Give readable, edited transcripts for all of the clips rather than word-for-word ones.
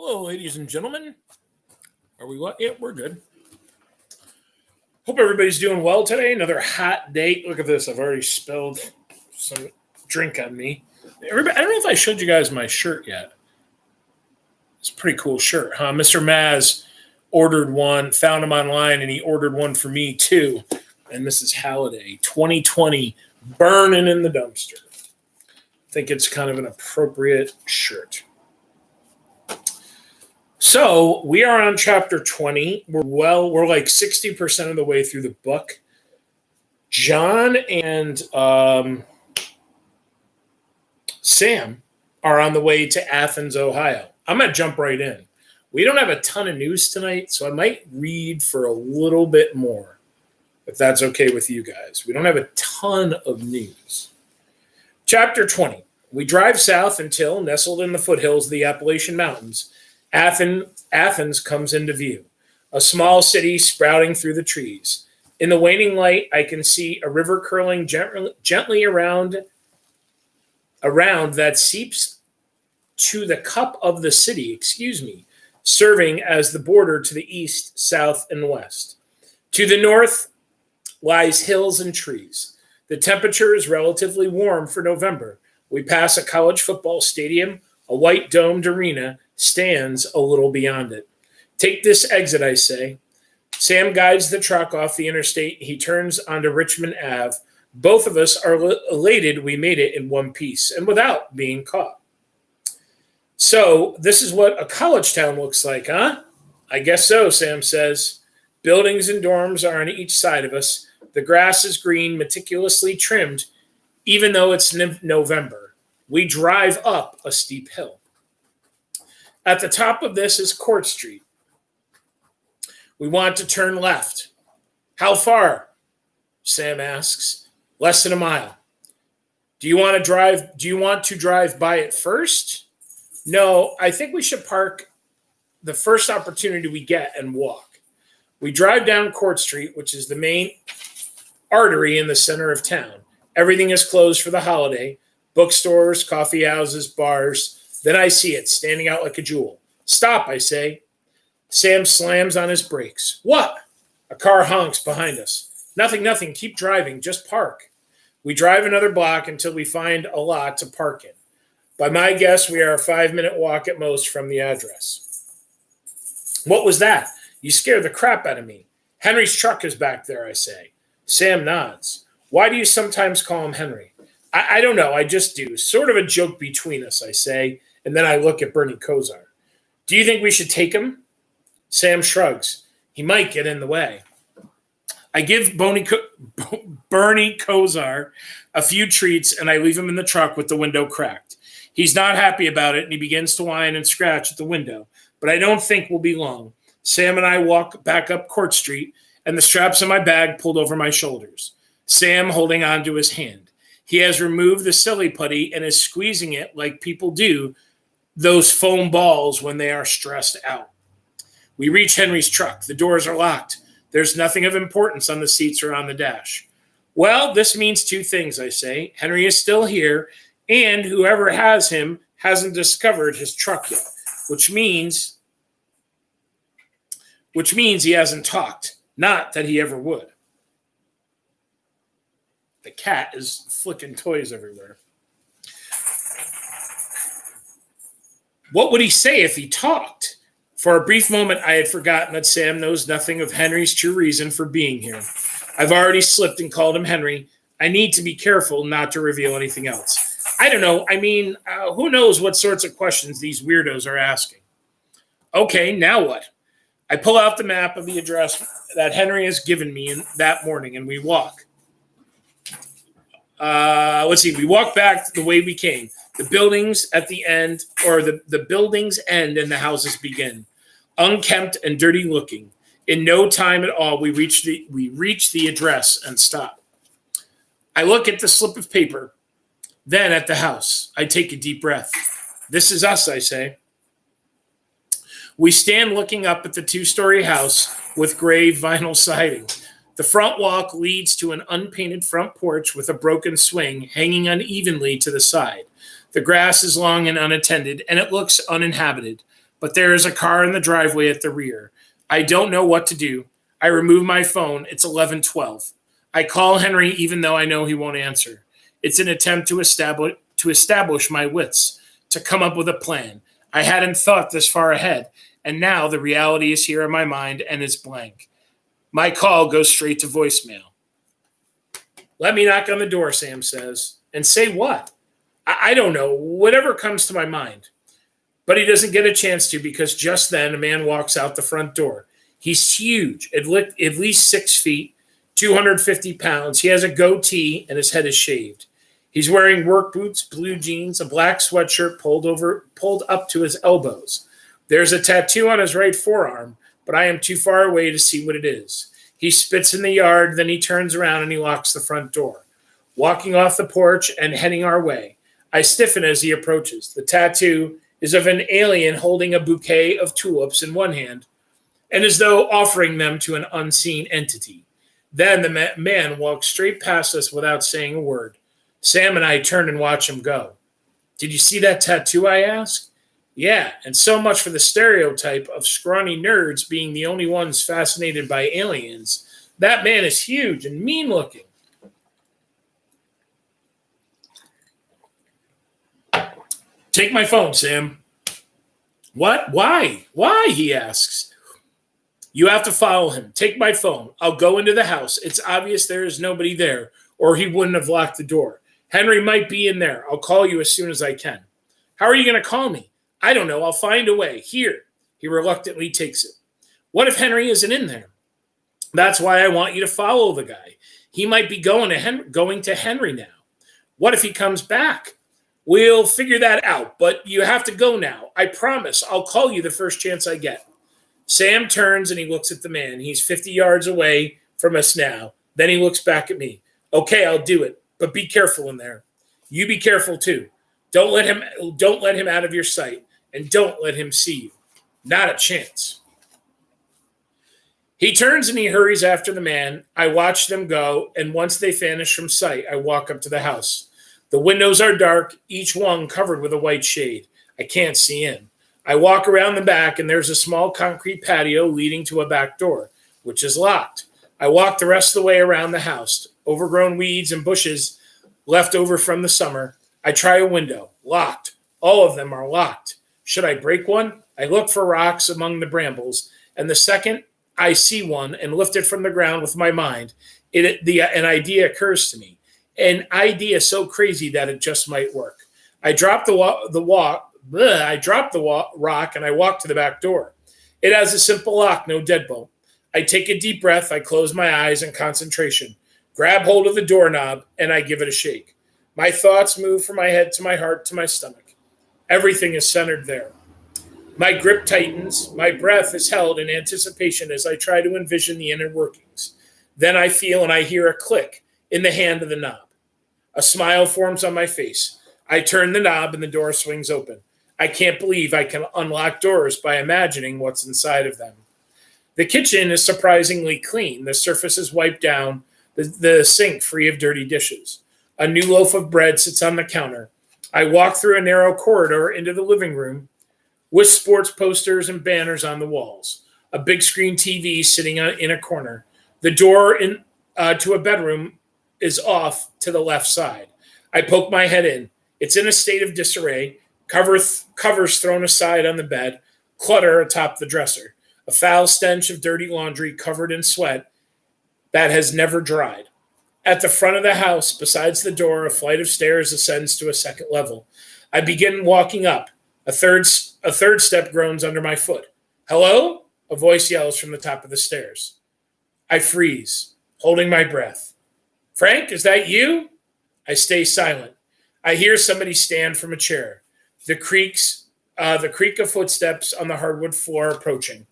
Hello, ladies and gentlemen. Are we what? Yeah, we're good. Hope everybody's doing well today. Another hot day. Look at this. I've already spilled some drink on me. Everybody, I don't know if I showed you guys my shirt yet. It's a pretty cool shirt, huh? Mr. Maz ordered one, found him online, and he ordered one for me too. And this is Halliday 2020 burning in the dumpster. I think it's kind of an appropriate shirt. So we are on chapter 20. We're like 60% of the way through the book. John and Sam are on the way to Athens, Ohio. I'm going to jump right in. We don't have a ton of news tonight, so I might read for a little bit more, if that's okay with you guys. We don't have a ton of news. Chapter 20. We drive south until, nestled in the foothills of the Appalachian Mountains, Athens comes into view, a small city sprouting through the trees. In the waning light, I can see a river curling gently around that seeps to the cup of the city, serving as the border to the east, south, and west. To the north lies hills and trees. The temperature is relatively warm for November. We pass a college football stadium. A white domed arena stands a little beyond it. Take this exit, I say. Sam guides the truck off the interstate. He turns onto Richmond Ave. Both of us are elated we made it in one piece and without being caught. So this is what a college town looks like, huh? I guess so, Sam says. Buildings and dorms are on each side of us. The grass is green, meticulously trimmed, even though it's November. We drive up a steep hill. At the top of this is Court Street. We want to turn left. How far? Sam asks. Less than a mile. Do you want to drive by it first? No, I think we should park the first opportunity we get and walk. We drive down Court Street, which is the main artery in the center of town. Everything is closed for the holiday. Bookstores, coffee houses, bars. Then I see it, standing out like a jewel. Stop, I say. Sam slams on his brakes. What? A car honks behind us. Nothing. Keep driving. Just park. We drive another block until we find a lot to park in. By my guess, we are a 5-minute walk at most from the address. What was that? You scared the crap out of me. Henry's truck is back there, I say. Sam nods. Why do you sometimes call him Henry? I don't know. I just do. Sort of a joke between us, I say, and then I look at Bernie Kosar. Do you think we should take him? Sam shrugs. He might get in the way. I give Bernie Kosar a few treats, and I leave him in the truck with the window cracked. He's not happy about it, and he begins to whine and scratch at the window, but I don't think we'll be long. Sam and I walk back up Court Street, and the straps on my bag pulled over my shoulders. Sam holding on to his hand. He has removed the silly putty and is squeezing it like people do those foam balls when they are stressed out. We reach Henry's truck. The doors are locked. There's nothing of importance on the seats or on the dash. Well, this means two things, I say. Henry is still here, and whoever has him hasn't discovered his truck yet, which means he hasn't talked. Not that he ever would. The cat is flicking toys everywhere. What would he say if he talked? For a brief moment, I had forgotten that Sam knows nothing of Henry's true reason for being here. I've already slipped and called him Henry. I need to be careful not to reveal anything else. I don't know. I mean, who knows what sorts of questions these weirdos are asking. Okay, now what? I pull out the map of the address that Henry has given me that morning, and we walk. We walk back the way we came. The buildings at the end, or the buildings end and the houses begin. Unkempt and dirty looking. In no time at all, we reach the address and stop. I look at the slip of paper, then at the house. I take a deep breath. This is us, I say. We stand looking up at the 2-story house with gray vinyl siding. The front walk leads to an unpainted front porch with a broken swing hanging unevenly to the side. The grass is long and unattended, and it looks uninhabited. but there is a car in the driveway at the rear. I don't know what to do. I remove my phone. It's 11:12. I call Henri even though I know he won't answer. It's an attempt to establish my wits, to come up with a plan. I hadn't thought this far ahead, and now the reality is here in my mind and is blank. My call goes straight to voicemail. Let me knock on the door, Sam says. And say what? I don't know, whatever comes to my mind. But he doesn't get a chance to because just then a man walks out the front door. He's huge, at least 6 feet, 250 pounds. He has a goatee and his head is shaved. He's wearing work boots, blue jeans, a black sweatshirt pulled up to his elbows. There's a tattoo on his right forearm, but I am too far away to see what it is. He spits in the yard, then he turns around and he locks the front door. Walking off the porch and heading our way. I stiffen as he approaches. The tattoo is of an alien holding a bouquet of tulips in one hand and as though offering them to an unseen entity. Then the man walks straight past us without saying a word. Sam and I turn and watch him go. Did you see that tattoo, I ask? Yeah, and so much for the stereotype of scrawny nerds being the only ones fascinated by aliens. That man is huge and mean-looking. Take my phone, Sam. What? Why? Why? He asks. You have to follow him. Take my phone. I'll go into the house. It's obvious there is nobody there, or he wouldn't have locked the door. Henri might be in there. I'll call you as soon as I can. How are you going to call me? I don't know. I'll find a way. Here. He reluctantly takes it. What if Henri isn't in there? That's why I want you to follow the guy. He might be going to Henri now. What if he comes back? We'll figure that out, but you have to go now. I promise. I'll call you the first chance I get. Sam turns and he looks at the man. He's 50 yards away from us now. Then he looks back at me. Okay, I'll do it, but be careful in there. You be careful too. Don't let him out of your sight, and don't let him see you. Not a chance. He turns and he hurries after the man. I watch them go, and once they vanish from sight, I walk up to the house. The windows are dark, each one covered with a white shade. I can't see in. I walk around the back, and there's a small concrete patio leading to a back door, which is locked. I walk the rest of the way around the house. Overgrown weeds and bushes left over from the summer. I try a window. Locked. All of them are locked. Should I break one? I look for rocks among the brambles, and the second I see one and lift it from the ground with my mind, an idea occurs to me. An idea so crazy that it just might work. I drop the rock and I walk to the back door. It has a simple lock, no deadbolt. I take a deep breath, I close my eyes in concentration, grab hold of the doorknob, and I give it a shake. My thoughts move from my head to my heart to my stomach. Everything is centered there. My grip tightens, my breath is held in anticipation as I try to envision the inner workings. Then I feel and I hear a click in the hand of the knob. A smile forms on my face. I turn the knob and the door swings open. I can't believe I can unlock doors by imagining what's inside of them. The kitchen is surprisingly clean. The surface is wiped down, the sink free of dirty dishes. A new loaf of bread sits on the counter. I walk through a narrow corridor into the living room with sports posters and banners on the walls. A big screen TV sitting in a corner. The door to a bedroom is off to the left side. I poke my head in. It's in a state of disarray. Covers thrown aside on the bed. Clutter atop the dresser. A foul stench of dirty laundry covered in sweat that has never dried. At the front of the house, besides the door, a flight of stairs ascends to a second level. I begin walking up. A third step groans under my foot. Hello? A voice yells from the top of the stairs. I freeze, holding my breath. Frank, is that you? I stay silent. I hear somebody stand from a chair. The creak of footsteps on the hardwood floor approaching.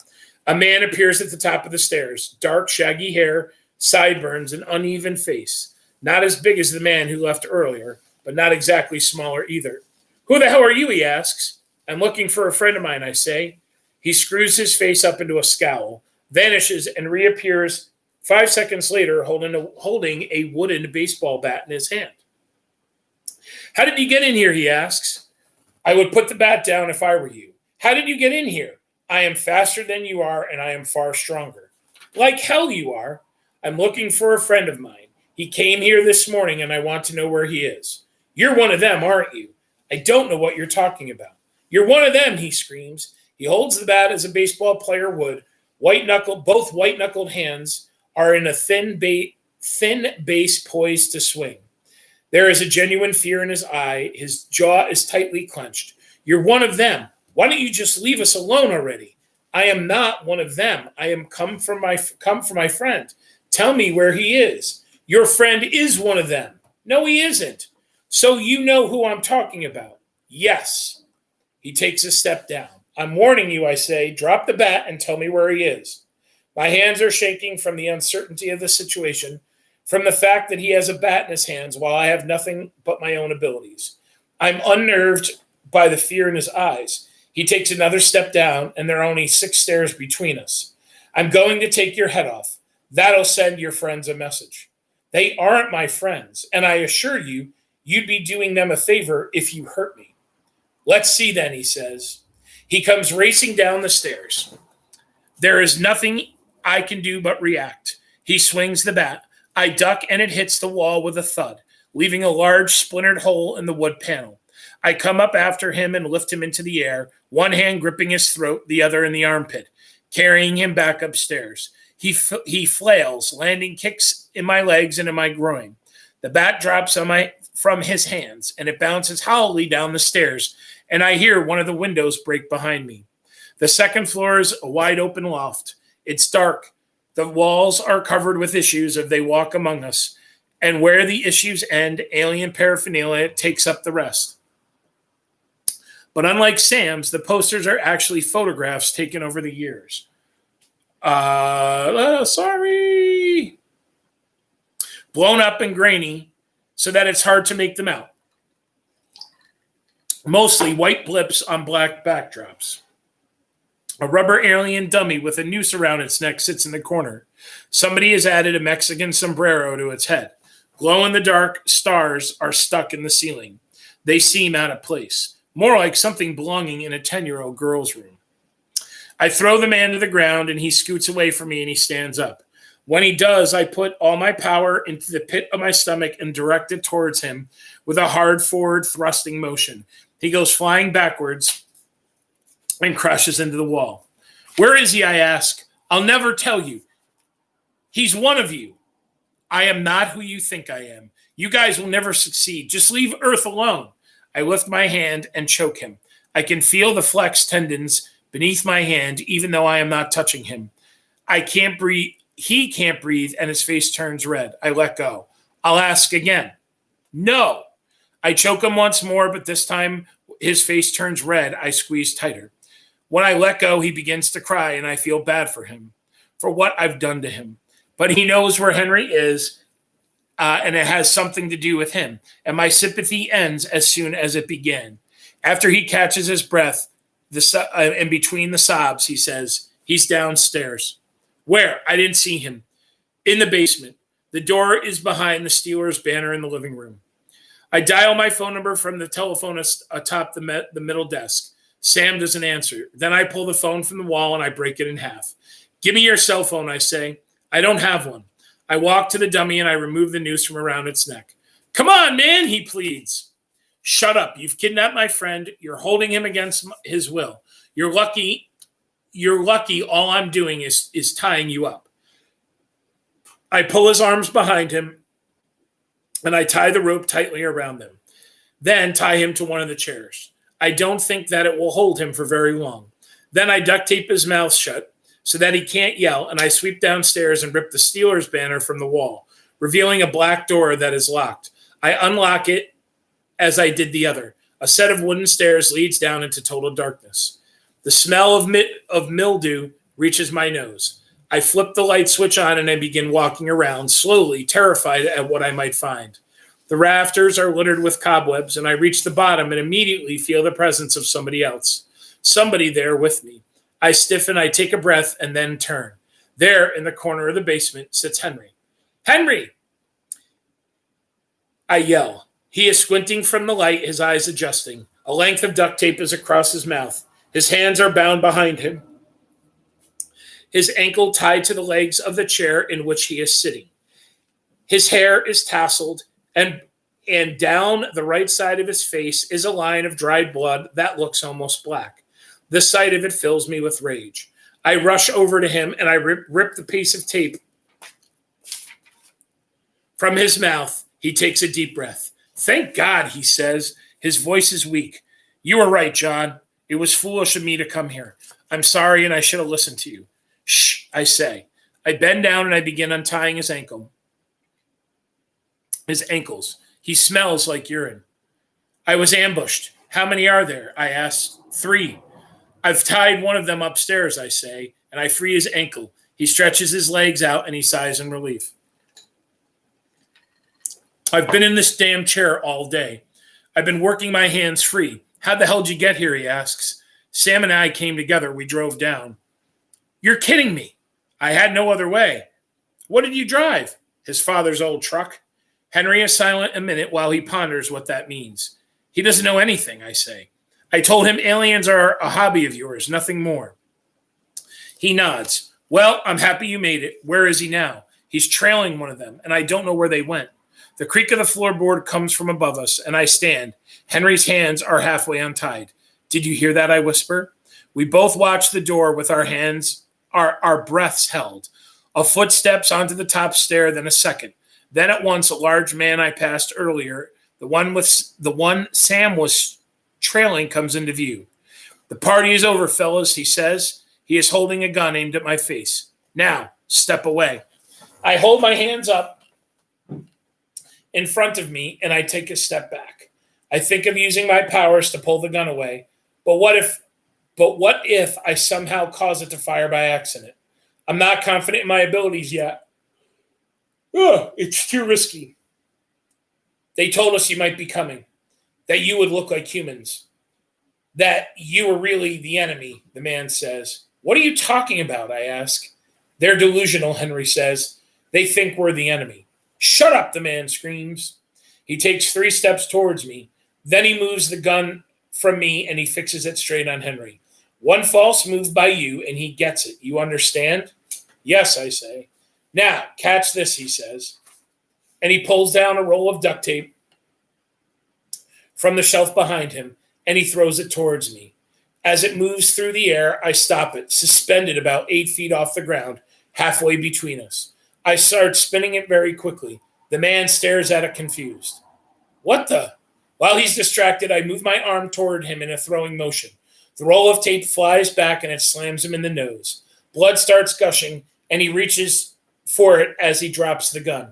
A man appears at the top of the stairs. Dark, shaggy hair, sideburns, an uneven face. Not as big as the man who left earlier, but not exactly smaller either. Who the hell are you, he asks. I'm looking for a friend of mine, I say. He screws his face up into a scowl, vanishes, and reappears 5 seconds later holding a wooden baseball bat in his hand. How did you get in here, he asks. I would put the bat down if I were you. How did you get in here? I am faster than you are, and I am far stronger. Like hell you are. I'm looking for a friend of mine. He came here this morning, and I want to know where he is. You're one of them, aren't you? I don't know what you're talking about. You're one of them, he screams. He holds the bat as a baseball player would. Both white-knuckled hands are in a thin base poised to swing. There is a genuine fear in his eye. His jaw is tightly clenched. You're one of them. Why don't you just leave us alone already? I am not one of them. I am come for my friend. Tell me where he is. Your friend is one of them. No, he isn't. So you know who I'm talking about. Yes. He takes a step down. I'm warning you, I say. Drop the bat and tell me where he is. My hands are shaking from the uncertainty of the situation, from the fact that he has a bat in his hands while I have nothing but my own abilities. I'm unnerved by the fear in his eyes. He takes another step down, and there are only 6 stairs between us. I'm going to take your head off. That'll send your friends a message. They aren't my friends, and I assure you, you'd be doing them a favor if you hurt me. Let's see then, he says. He comes racing down the stairs. There is nothing I can do but react. He swings the bat. I duck, and it hits the wall with a thud, leaving a large splintered hole in the wood panel. I come up after him and lift him into the air, one hand gripping his throat, the other in the armpit, carrying him back upstairs. He flails, landing kicks in my legs and in my groin. The bat drops from his hands, and it bounces hollowly down the stairs, and I hear one of the windows break behind me. The second floor is a wide-open loft. It's dark. The walls are covered with issues as they walk among us, and where the issues end, alien paraphernalia takes up the rest. But unlike Sam's, the posters are actually photographs taken over the years. Sorry. Blown up and grainy so that it's hard to make them out. Mostly white blips on black backdrops. A rubber alien dummy with a noose around its neck sits in the corner. Somebody has added a Mexican sombrero to its head. Glow-in-the-dark stars are stuck in the ceiling. They seem out of place, more like something belonging in a 10-year-old girl's room. I throw the man to the ground, and he scoots away from me, and he stands up. When he does, I put all my power into the pit of my stomach and direct it towards him with a hard forward thrusting motion. He goes flying backwards and crashes into the wall. Where is he, I ask. I'll never tell you. He's one of you. I am not who you think I am. You guys will never succeed. Just leave Earth alone. I lift my hand and choke him. I can feel the flexed tendons beneath my hand, even though I am not touching him. I can't breathe. He can't breathe, and his face turns red. I let go. I'll ask again. No. I choke him once more, but this time his face turns red. I squeeze tighter. When I let go, he begins to cry, and I feel bad for him, for what I've done to him. But he knows where Henri is, and it has something to do with him. And my sympathy ends as soon as it began. After he catches his breath, in between the sobs, he says, he's downstairs. Where? I didn't see him. In the basement. The door is behind the Steelers banner in the living room. I dial my phone number from the telephone atop the middle desk. Sam doesn't answer. Then I pull the phone from the wall and I break it in half. Give me your cell phone, I say. I don't have one. I walk to the dummy and I remove the noose from around its neck. Come on, man, he pleads. Shut up. You've kidnapped my friend. You're holding him against his will. You're lucky. All I'm doing is tying you up. I pull his arms behind him and I tie the rope tightly around them. Then tie him to one of the chairs. I don't think that it will hold him for very long. Then I duct tape his mouth shut so that he can't yell, and I sweep downstairs and rip the Steelers banner from the wall, revealing a black door that is locked. I unlock it as I did the other. A set of wooden stairs leads down into total darkness. The smell of mildew reaches my nose. I flip the light switch on and I begin walking around, slowly, terrified at what I might find. The rafters are littered with cobwebs, and I reach the bottom and immediately feel the presence of somebody else. Somebody there with me. I stiffen, I take a breath, and then turn. There, in the corner of the basement, sits Henri. Henri! I yell. He is squinting from the light, his eyes adjusting. A length of duct tape is across his mouth. His hands are bound behind him, his ankle tied to the legs of the chair in which he is sitting. His hair is tasseled, and down the right side of his face is a line of dried blood that looks almost black. The sight of it fills me with rage. I rush over to him and I rip the piece of tape from his mouth. He takes a deep breath. Thank God, he says. His voice is weak. You were right, John. It was foolish of me to come here. I'm sorry, and I should have listened to you. Shh, I say. I bend down and I begin untying his ankles. He smells like urine. I was ambushed. How many are there? I asked. 3. I've tied one of them upstairs, I say, and I free his ankle. He stretches his legs out and he sighs in relief. I've been in this damn chair all day. I've been working my hands free. How the hell did you get here, he asks. Sam and I came together. We drove down. You're kidding me. I had no other way. What did you drive? His father's old truck. Henri is silent a minute while he ponders what that means. He doesn't know anything, I say. I told him aliens are a hobby of yours, nothing more. He nods. Well, I'm happy you made it. Where is he now? He's trailing one of them, and I don't know where they went. The creak of the floorboard comes from above us, and I stand. Henri's hands are halfway untied. Did you hear that? I whisper. We both watch the door with our hands, our breaths held. A foot steps onto the top stair, then a second. Then at once, a large man I passed earlier, the one Sam was trailing, comes into view. The party is over, fellas, he says. He is holding a gun aimed at my face. Now, step away. I hold my hands up in front of me, and I take a step back. I think of using my powers to pull the gun away, but what if I somehow cause it to fire by accident? I'm not confident in my abilities yet. It's too risky. They told us you might be coming, that you would look like humans, that you were really the enemy, the man says. What are you talking about, I ask. They're delusional, Henri says. They think we're the enemy. Shut up, the man screams. He takes 3 steps towards me. Then he moves the gun from me and he fixes it straight on Henri. One false move by you and he gets it. You understand? Yes, I say. Now, catch this, he says. And he pulls down a roll of duct tape from the shelf behind him and he throws it towards me. As it moves through the air, I stop it, suspended about 8 feet off the ground, halfway between us. I start spinning it very quickly. The man stares at it confused. What the? While he's distracted, I move my arm toward him in a throwing motion. The roll of tape flies back and it slams him in the nose. Blood starts gushing and he reaches for it as he drops the gun.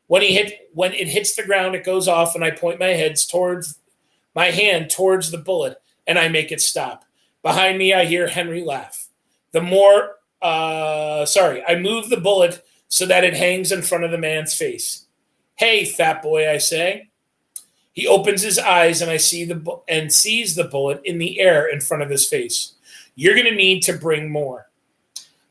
When it hits the ground, it goes off and I point my hand towards the bullet and I make it stop. Behind me, I hear Henri laugh. I move the bullet so that it hangs in front of the man's face. Hey, fat boy, I say. He opens his eyes and I sees the bullet in the air in front of his face. You're going to need to bring more.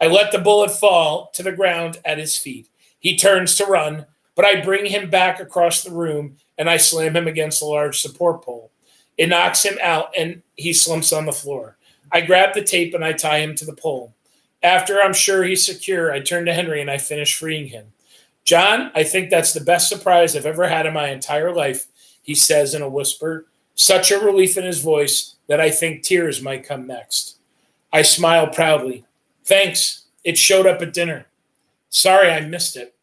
I let the bullet fall to the ground at his feet. He turns to run, but I bring him back across the room and I slam him against a large support pole. It knocks him out and he slumps on the floor. I grab the tape and I tie him to the pole. After I'm sure he's secure, I turn to Henri and I finish freeing him. John, I think that's the best surprise I've ever had in my entire life, he says in a whisper, such a relief in his voice that I think tears might come next. I smile proudly. Thanks. It showed up at dinner. Sorry I missed it.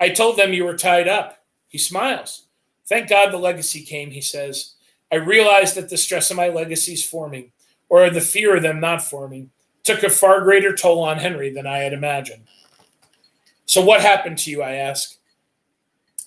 I told them you were tied up. He smiles. Thank God the legacy came, he says. I realized that the stress of my legacies forming, or the fear of them not forming, took a far greater toll on Henri than I had imagined. So what happened to you, I ask.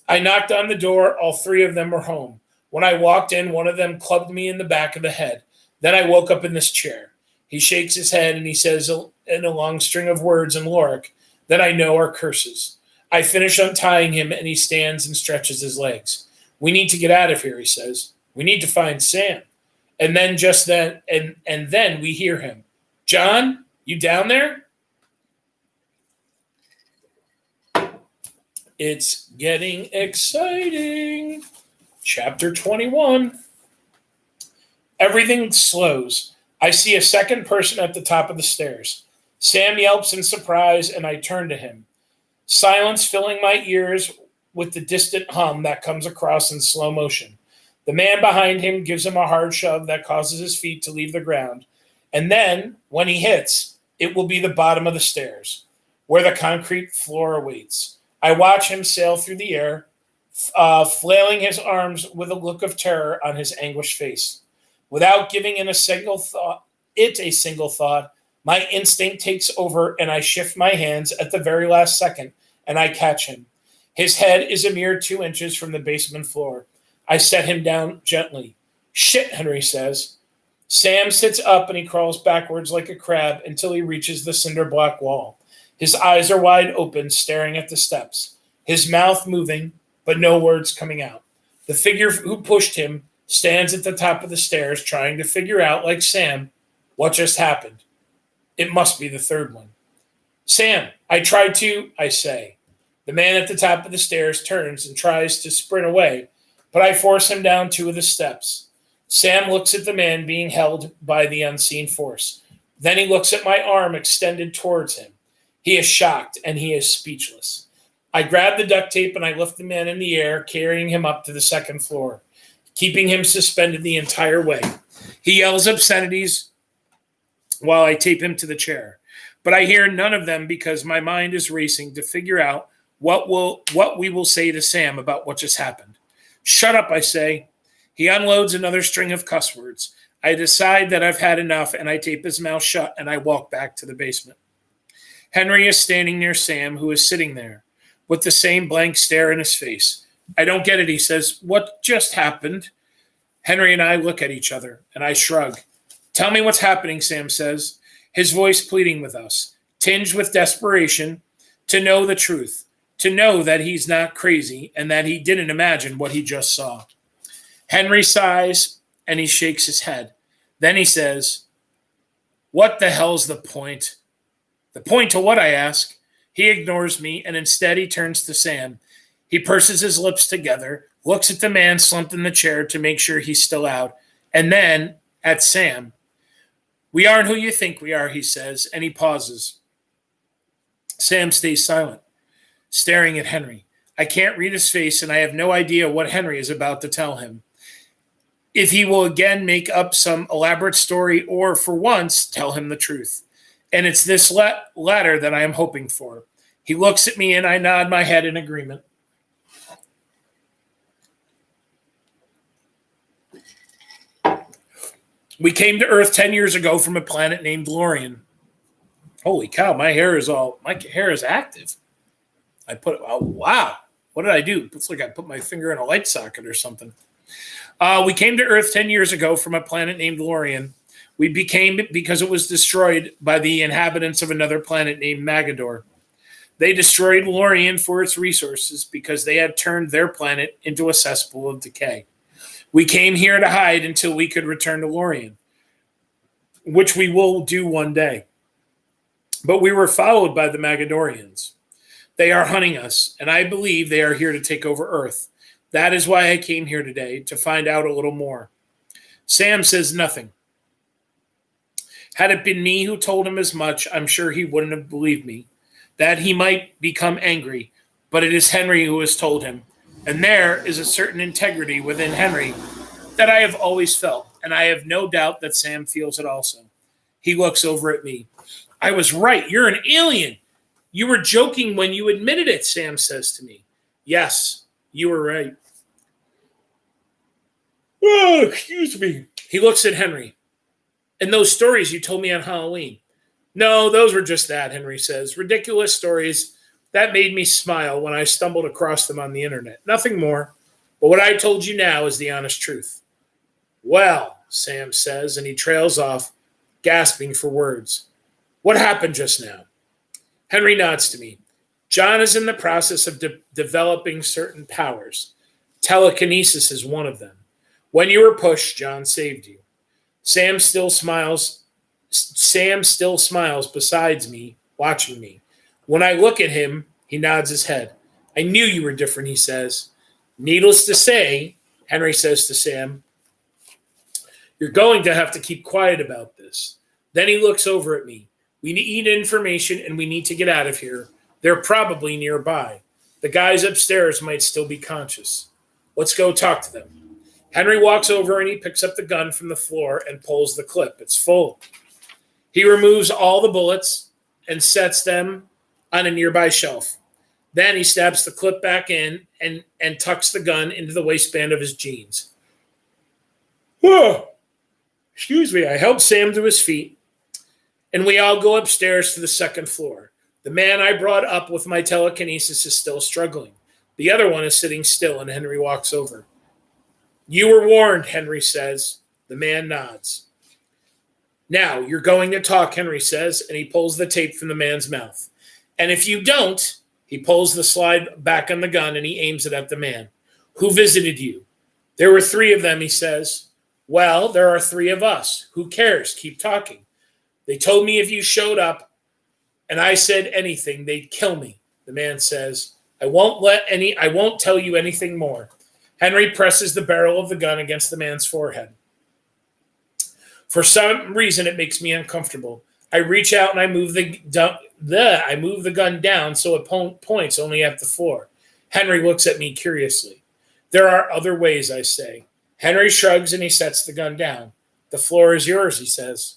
I knocked on the door. All 3 of them were home. When I walked in, one of them clubbed me in the back of the head. Then I woke up in this chair. He shakes his head and he says in a long string of words in Lorik that I know are curses. I finish untying him and he stands and stretches his legs. We need to get out of here, he says. We need to find Sam. And then then we hear him. John, you down there? It's getting exciting. Chapter 21. Everything slows. I see a second person at the top of the stairs. Sam yelps in surprise, and I turn to him. Silence filling my ears with the distant hum that comes across in slow motion. The man behind him gives him a hard shove that causes his feet to leave the ground. And then, when he hits, it will be the bottom of the stairs, where the concrete floor awaits. I watch him sail through the air, flailing his arms with a look of terror on his anguished face. Without giving it a single thought, my instinct takes over and I shift my hands at the very last second and I catch him. His head is a mere 2 inches from the basement floor. I set him down gently. Shit, Henri says. Sam sits up and he crawls backwards like a crab until he reaches the cinder block wall. His eyes are wide open, staring at the steps, his mouth moving, but no words coming out. The figure who pushed him stands at the top of the stairs trying to figure out, like Sam, what just happened. It must be the third one. Sam, I tried to, I say. The man at the top of the stairs turns and tries to sprint away, but I force him down 2 of the steps. Sam looks at the man being held by the unseen force. Then he looks at my arm extended towards him. He is shocked and he is speechless. I grab the duct tape and I lift the man in the air, carrying him up to the second floor, keeping him suspended the entire way. He yells obscenities while I tape him to the chair, but I hear none of them because my mind is racing to figure out what we will say to Sam about what just happened. Shut up, I say. He unloads another string of cuss words. I decide that I've had enough and I tape his mouth shut and I walk back to the basement. Henri is standing near Sam, who is sitting there with the same blank stare in his face. I don't get it, he says. What just happened? Henri and I look at each other and I shrug. Tell me what's happening, Sam says, his voice pleading with us, tinged with desperation, to know the truth, to know that he's not crazy and that he didn't imagine what he just saw. Henri sighs and he shakes his head. Then he says, what the hell's the point? The point to what, I ask? He ignores me and instead he turns to Sam. He purses his lips together, looks at the man slumped in the chair to make sure he's still out, and then at Sam. We aren't who you think we are, he says, and he pauses. Sam stays silent, staring at Henri. I can't read his face, and I have no idea what Henri is about to tell him. If he will again make up some elaborate story or, for once, tell him the truth. And it's this latter that I am hoping for. He looks at me, and I nod my head in agreement. We came to Earth 10 years ago from a planet named Dorian. Holy cow, my hair is active. Oh, wow. What did I do? It's like I put my finger in a light socket or something. We came to Earth 10 years ago from a planet named Dorian. We became because it was destroyed by the inhabitants of another planet named Mogador. They destroyed Dorian for its resources because they had turned their planet into a cesspool of decay. We came here to hide until we could return to Dorian, which we will do one day. But we were followed by the Mogadorians. They are hunting us, and I believe they are here to take over Earth. That is why I came here today, to find out a little more. Sam says nothing. Had it been me who told him as much, I'm sure he wouldn't have believed me. That he might become angry, but it is Henri who has told him. And there is a certain integrity within Henri that I have always felt, and I have no doubt that Sam feels it also. He looks over at me. I was right. You're an alien. You were joking when you admitted it, Sam says to me. Yes, you were right. Oh, excuse me. He looks at Henri. And those stories you told me on Halloween. No, those were just that, Henri says. Ridiculous stories that made me smile when I stumbled across them on the internet. Nothing more. But what I told you now is the honest truth. Well, Sam says, and he trails off, gasping for words. What happened just now? Henri nods to me. John is in the process of developing certain powers. Telekinesis is one of them. When you were pushed, John saved you. Sam still smiles beside me, watching me. When I look at him, he nods his head. I knew you were different, he says. Needless to say, Henri says to Sam, You're going to have to keep quiet about this. Then he looks over at me. We need information and we need to get out of here. They're probably nearby. The guys upstairs might still be conscious. Let's go talk to them. Henry walks over and he picks up the gun from the floor and pulls the clip. It's full. He removes all the bullets and sets them on a nearby shelf. Then he stabs the clip back in and tucks the gun into the waistband of his jeans. Whoa! Excuse me. I help Sam to his feet, and we all go upstairs to the second floor. The man I brought up with my telekinesis is still struggling. The other one is sitting still, and Henry walks over. You were warned, Henry says. The man nods. Now, you're going to talk, Henry says, and he pulls the tape from the man's mouth. And if you don't, he pulls the slide back on the gun and he aims it at the man. Who visited you? There were 3 of them, he says. Well, there are 3 of us. Who cares? Keep talking. They told me if you showed up and I said anything, they'd kill me. The man says, I won't tell you anything more. Henry presses the barrel of the gun against the man's forehead. For some reason, it makes me uncomfortable. I reach out and I move the gun down so it points only at the floor. Henry looks at me curiously. There are other ways, I say. Henry shrugs and he sets the gun down. The floor is yours, he says.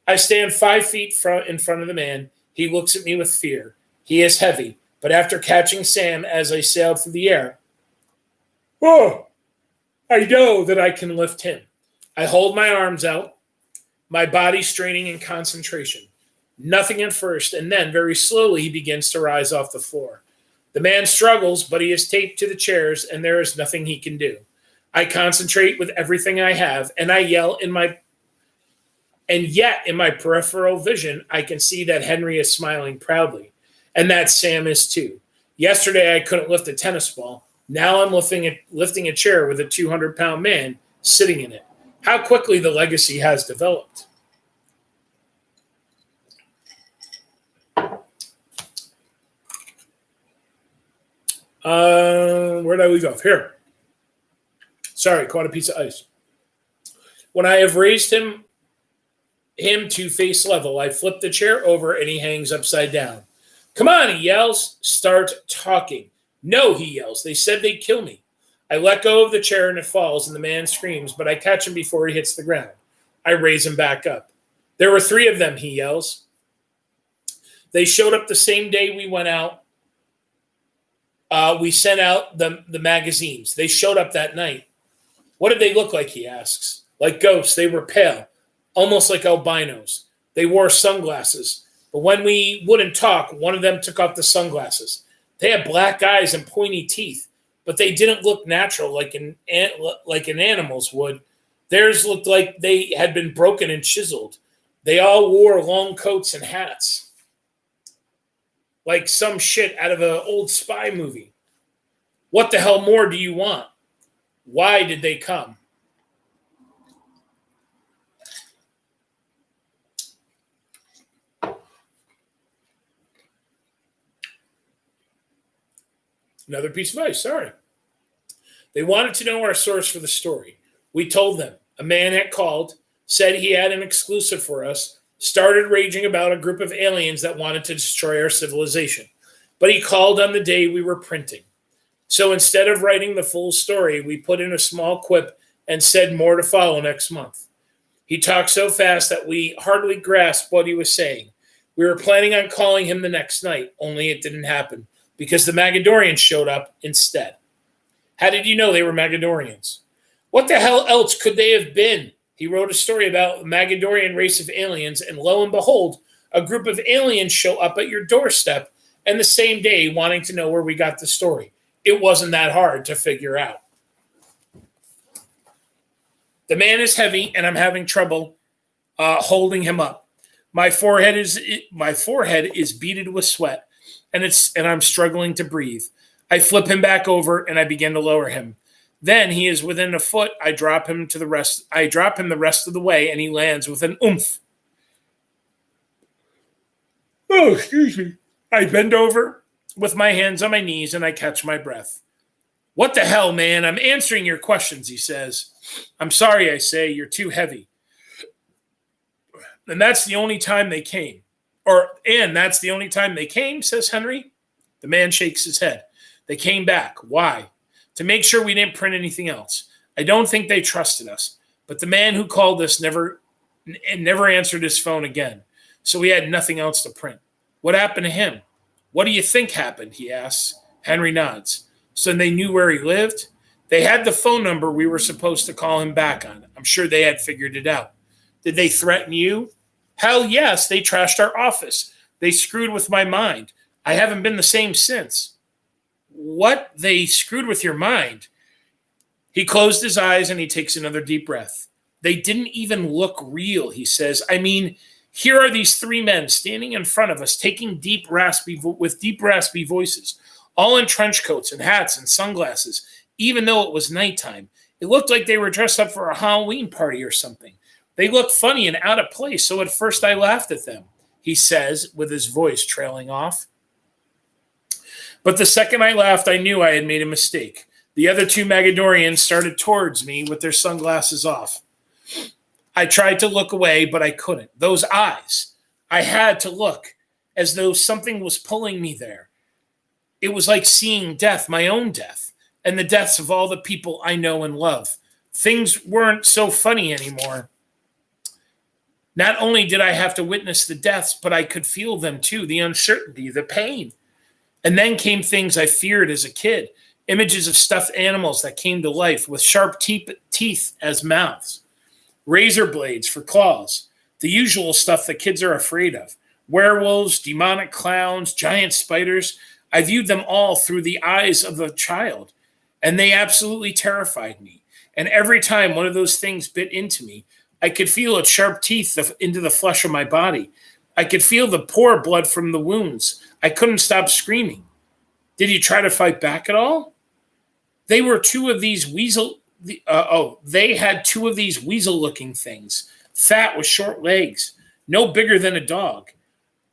I stand 5 feet in front of the man. He looks at me with fear. He is heavy, but after catching Sam as I sailed through the air, I know that I can lift him. I hold my arms out, my body straining in concentration. Nothing at first, and then very slowly he begins to rise off the floor. The man struggles, but he is taped to the chairs, and there is nothing he can do. I concentrate with everything I have, and I yell yet in my peripheral vision, I can see that Henry is smiling proudly, and that Sam is too. Yesterday, I couldn't lift a tennis ball. Now I'm lifting a chair with a 200-pound man sitting in it. How quickly the legacy has developed. Where did I leave off? Here. Sorry, caught a piece of ice. When I have raised him to face level, I flip the chair over and he hangs upside down. Come on, he yells. Start talking. No, he yells. They said they'd kill me. I let go of the chair and it falls and the man screams, but I catch him before he hits the ground. I raise him back up. There were 3 of them, he yells. They showed up the same day we went out. We sent out the magazines. They showed up that night. What did they look like, he asks. Like ghosts. They were pale, almost like albinos. They wore sunglasses. But when we wouldn't talk, one of them took off the sunglasses. They had black eyes and pointy teeth, but they didn't look natural like an animal's would. Theirs looked like they had been broken and chiseled. They all wore long coats and hats, like some shit out of an old spy movie. What the hell more do you want? Why did they come? Another piece of ice, sorry. They wanted to know our source for the story. We told them. A man had called, said he had an exclusive for us, started raging about a group of aliens that wanted to destroy our civilization. But he called on the day we were printing. So instead of writing the full story, we put in a small quip and said more to follow next month. He talked so fast that we hardly grasped what he was saying. We were planning on calling him the next night, only it didn't happen because the Mogadorians showed up instead. How did you know they were Mogadorians? What the hell else could they have been? He wrote a story about a Mogadorian race of aliens, and lo and behold, a group of aliens show up at your doorstep and the same day wanting to know where we got the story. It wasn't that hard to figure out. The man is heavy, and I'm having trouble holding him up. My forehead is beaded with sweat, and I'm struggling to breathe. I flip him back over, and I begin to lower him. Then he is within a foot. I drop him the rest of the way, and he lands with an oomph. Oh, excuse me. I bend over with my hands on my knees, and I catch my breath. What the hell, man? I'm answering your questions, he says. I'm sorry, I say. You're too heavy. And that's the only time they came. And that's the only time they came, says Henri. The man shakes his head. They came back. Why? To make sure we didn't print anything else. I don't think they trusted us. But the man who called us never answered his phone again. So we had nothing else to print. What happened to him? What do you think happened? He asks. Henri nods. So they knew where he lived? They had the phone number we were supposed to call him back on. I'm sure they had figured it out. Did they threaten you? Hell yes, they trashed our office. They screwed with my mind. I haven't been the same since. What? They screwed with your mind? He closed his eyes and he takes another deep breath. They didn't even look real, he says. I mean, here are these three men standing in front of us, taking deep, raspy voices, all in trench coats and hats and sunglasses, even though it was nighttime. It looked like they were dressed up for a Halloween party or something. They looked funny and out of place, so at first I laughed at them, he says, with his voice trailing off. But the second I laughed, I knew I had made a mistake. The other two Mogadorians started towards me with their sunglasses off. I tried to look away, but I couldn't. Those eyes, I had to look, as though something was pulling me there. It was like seeing death, my own death, and the deaths of all the people I know and love. Things weren't so funny anymore. Not only did I have to witness the deaths, but I could feel them too, the uncertainty, the pain. And then came things I feared as a kid, images of stuffed animals that came to life with sharp teeth as mouths, razor blades for claws, the usual stuff that kids are afraid of, werewolves, demonic clowns, giant spiders. I viewed them all through the eyes of a child, and they absolutely terrified me. And every time one of those things bit into me, I could feel its sharp teeth into the flesh of my body. I could feel the poor blood from the wounds. I couldn't stop screaming. Did he try to fight back at all? They were two of these they had two of these weasel-looking things, fat with short legs, no bigger than a dog.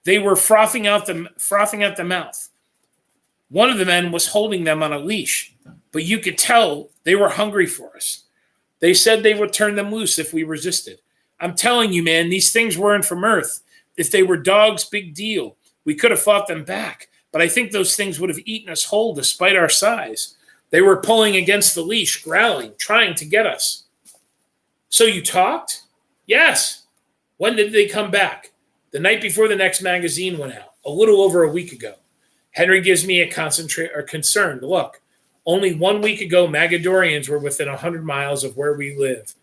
They were frothing out the mouth. One of the men was holding them on a leash, but you could tell they were hungry for us. They said they would turn them loose if we resisted. I'm telling you, man, these things weren't from Earth. If they were dogs, big deal. We could have fought them back, but I think those things would have eaten us whole despite our size. They were pulling against the leash, growling, trying to get us. So you talked? Yes. When did they come back? The night before the next magazine went out, a little over a week ago. Henri gives me a concerned look. Only 1 week ago, Mogadorians were within 100 miles of where we live.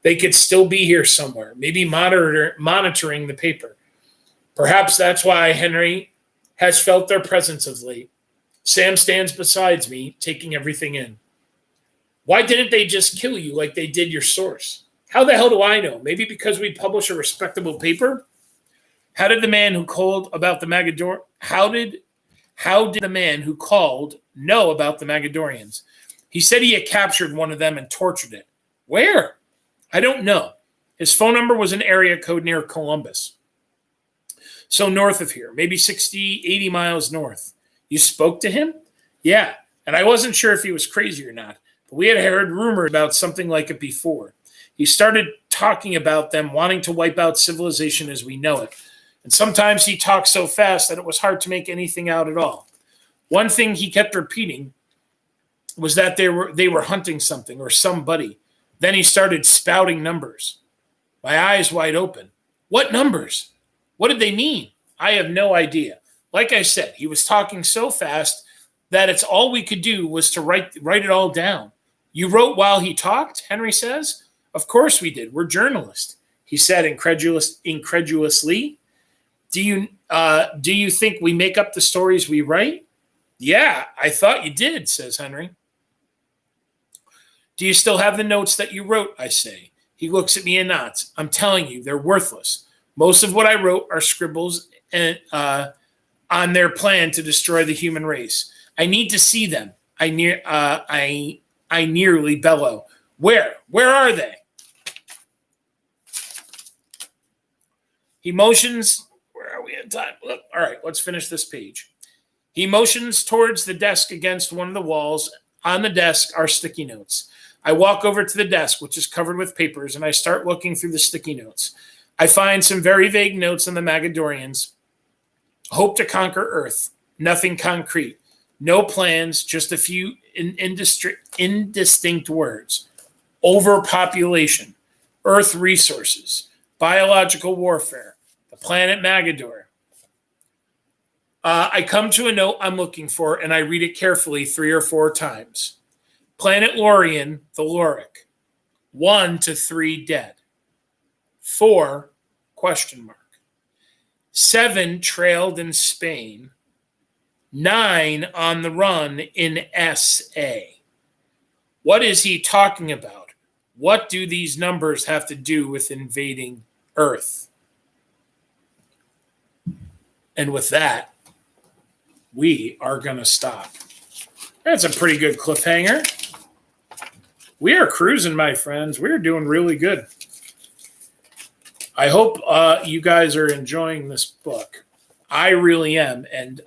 They could still be here somewhere, maybe monitoring the paper. Perhaps that's why Henri has felt their presence of late. Sam stands beside me, taking everything in. Why didn't they just kill you like they did your source? How the hell do I know? Maybe because we publish a respectable paper? How did the man who called about the Mogador? How did the man who called know about the Mogadorians? He said he had captured one of them and tortured it. Where? I don't know. His phone number was an area code near Columbus. So north of here, maybe 60, 80 miles north. You spoke to him? Yeah, and I wasn't sure if he was crazy or not, but we had heard rumors about something like it before. He started talking about them wanting to wipe out civilization as we know it. And sometimes he talked so fast that it was hard to make anything out at all. One thing he kept repeating was that they were hunting something or somebody. Then he started spouting numbers. My eyes wide open. What numbers? What did they mean? I have no idea. Like I said, he was talking so fast that it's all we could do was to write it all down. You wrote while he talked, Henri says. Of course we did. We're journalists, he said incredulously. Do you think we make up the stories we write? Yeah, I thought you did, says Henri. Do you still have the notes that you wrote, I say. He looks at me and nods. I'm telling you, they're worthless. Most of what I wrote are scribbles and on their plan to destroy the human race. I need to see them. I nearly bellow. Where? Where are they? He motions. Where are we in time? All right, let's finish this page. He motions towards the desk against one of the walls On the desk are sticky notes. I walk over to the desk, which is covered with papers, and I start looking through the sticky notes. I find some very vague notes on the Mogadorians. Hope to conquer Earth. Nothing concrete. No plans, just a few indistinct words. Overpopulation. Earth resources. Biological warfare. The planet Mogador. I come to a note I'm looking for, and I read it carefully 3 or 4 times. Planet Lorian, the Loric. 1 to 3 dead. 4, ? 7 trailed in Spain. 9 on the run in SA. What is he talking about? What do these numbers have to do with invading Earth? And with that, we are going to stop. That's a pretty good cliffhanger. We are cruising, my friends. We're doing really good. I hope you guys are enjoying this book. I really am. And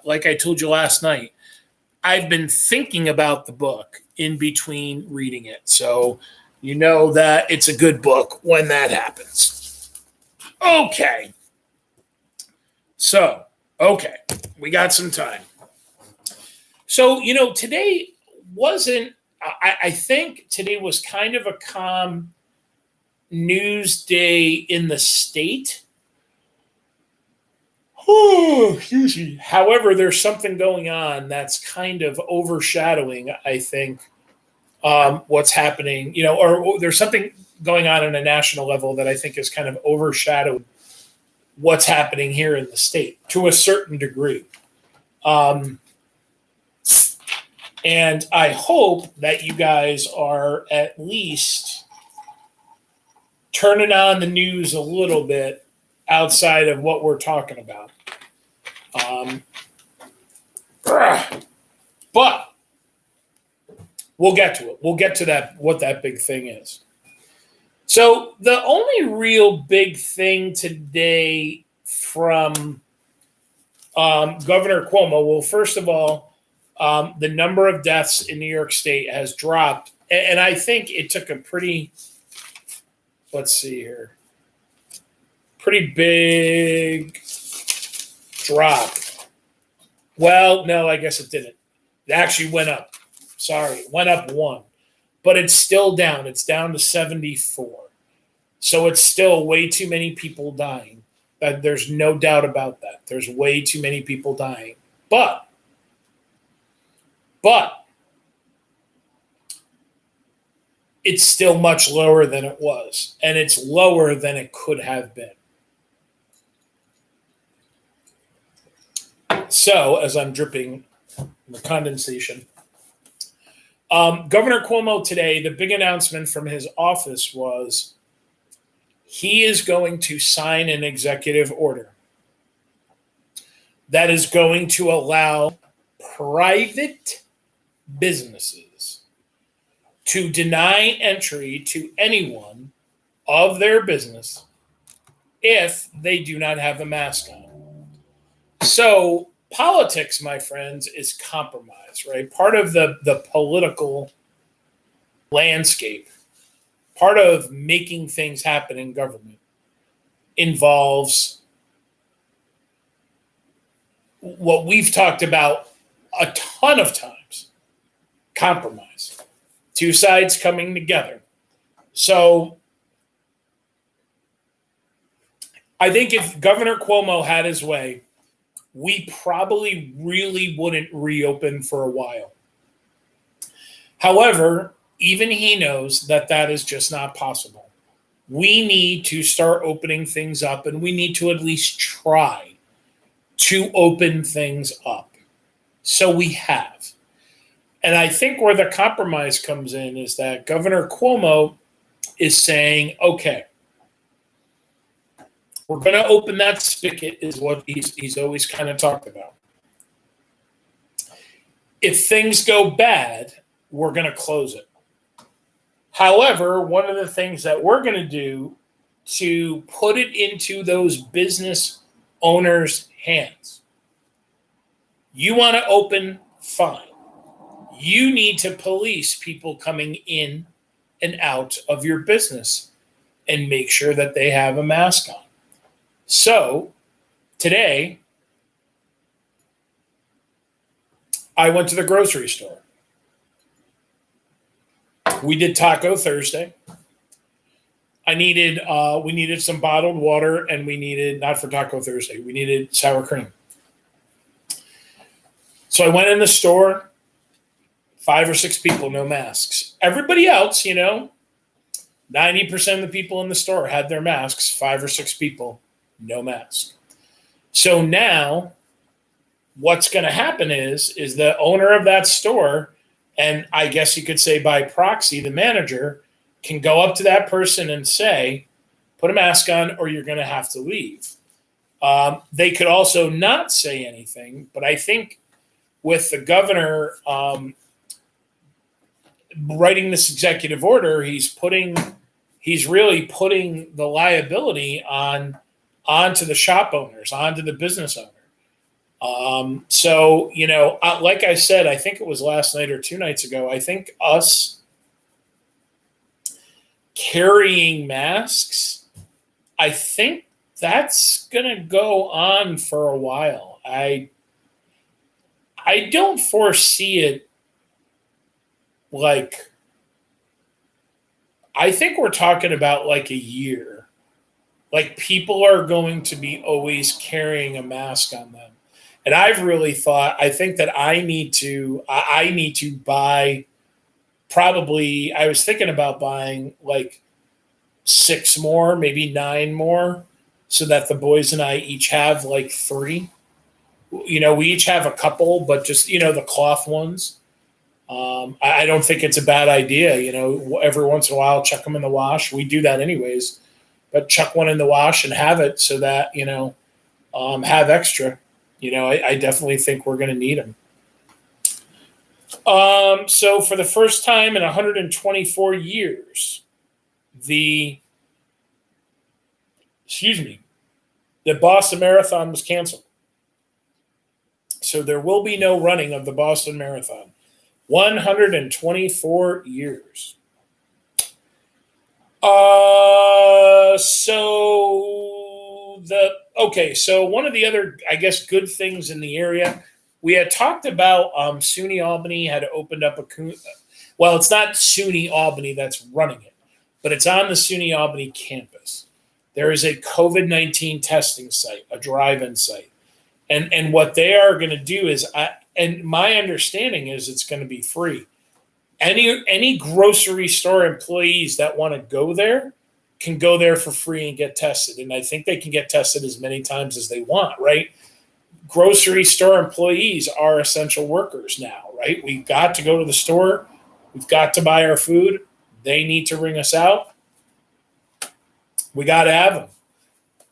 like I told you last night, I've been thinking about the book in between reading it. So you know that it's a good book when that happens. Okay. So, we got some time. So, today wasn't, I think today was kind of a calm news day in the state. Oh, excuse me. However, there's something going on that's kind of overshadowing, I think, what's happening, or there's something going on a national level that I think is kind of overshadowed what's happening here in the state to a certain degree. And I hope that you guys are at least turning on the news a little bit outside of what we're talking about. But we'll get to it. We'll get to that, what that big thing is. So the only real big thing today from Governor Cuomo, well, first of all, the number of deaths in New York State has dropped. And I think it took a pretty, let's see here, pretty big drop. Well, no, I guess it didn't. It actually went up. Sorry, it went up 1. But it's still down. It's down to 74. So it's still way too many people dying. There's no doubt about that. There's way too many people dying. But it's still much lower than it was. And it's lower than it could have been. So, as I'm dripping the condensation, Governor Cuomo today, the big announcement from his office was he is going to sign an executive order that is going to allow private businesses to deny entry to anyone of their business if they do not have a mask on. So politics, my friends, is compromise, right? Part of the political landscape, part of making things happen in government involves what we've talked about a ton of times, compromise. Two sides coming together. So I think if Governor Cuomo had his way, we probably really wouldn't reopen for a while. However, even he knows that that is just not possible. We need to start opening things up, and we need to at least try to open things up. So we have. And I think where the compromise comes in is that Governor Cuomo is saying, okay, we're going to open that spigot, is what he's always kind of talked about. If things go bad, we're going to close it. However, one of the things that we're going to do to put it into those business owners' hands, you want to open, fine. You need to police people coming in and out of your business and make sure that they have a mask on. So today, I went to the grocery store. We did Taco Thursday. We needed some bottled water, and we needed, not for Taco Thursday, we needed sour cream. So I went in the store, 5 or 6 people, no masks. Everybody else, 90% of the people in the store had their masks, 5 or 6 people, no mask. So now what's going to happen is the owner of that store, and I guess you could say by proxy, the manager, can go up to that person and say, put a mask on or you're going to have to leave. They could also not say anything, but I think with the governor writing this executive order, he's really putting the liability onto the shop owners, onto the business owner. So, like I said, I think it was last night or 2 nights ago, I think us carrying masks, I think that's going to go on for a while. I don't foresee it I think we're talking about like a year. Like people are going to be always carrying a mask on them. And I've really thought, I think that I need to buy probably, I was thinking about buying like 6 more, maybe 9 more, so that the boys and I each have like 3. We each have a couple, but just, the cloth ones. I don't think it's a bad idea. Every once in a while, chuck them in the wash. We do that anyways, but chuck one in the wash and have it so that, have extra. I definitely think we're going to need them. So for the first time in 124 years, the Boston Marathon was canceled. So there will be no running of the Boston Marathon. 124 years. So one of the other, I guess, good things in the area, we had talked about SUNY Albany had opened up it's not SUNY Albany that's running it, but it's on the SUNY Albany campus. There is a COVID-19 testing site, a drive-in site. And what they are going to do is, and my understanding is it's going to be free. Any grocery store employees that want to go there can go there for free and get tested. And I think they can get tested as many times as they want, right? Grocery store employees are essential workers now, right? We've got to go to the store. We've got to buy our food. They need to ring us out. We got to have them.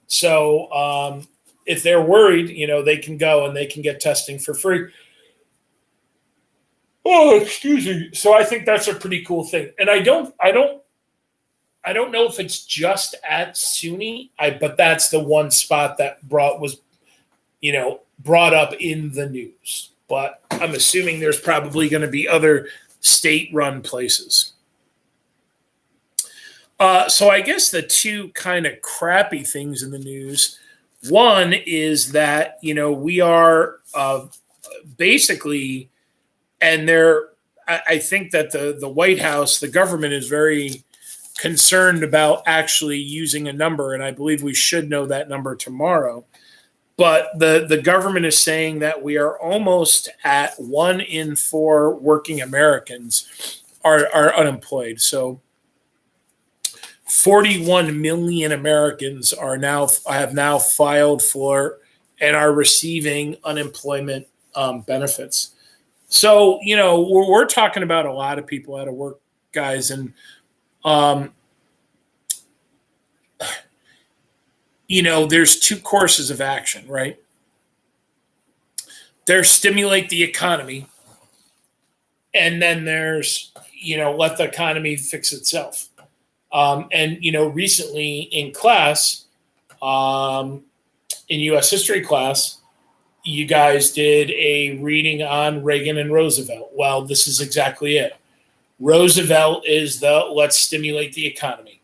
So if they're worried, they can go and they can get testing for free. Oh, excuse me. So I think that's a pretty cool thing. And I don't know if it's just at SUNY, but that's the one spot that brought up in the news. But I'm assuming there's probably going to be other state-run places. So I guess the 2 kind of crappy things in the news. One is that, we are basically, and I think that the White House, the government is very concerned about actually using a number, and I believe we should know that number tomorrow. But the government is saying that we are almost at 1 in 4 working Americans are unemployed. So 41 million Americans have now filed for and are receiving unemployment benefits. So, we're talking about a lot of people out of work, guys. And, there's 2 courses of action, right? There's stimulate the economy. And then there's, let the economy fix itself. Recently in class, in U.S. history class, you guys did a reading on Reagan and Roosevelt. Well, this is exactly it. Roosevelt is the let's stimulate the economy.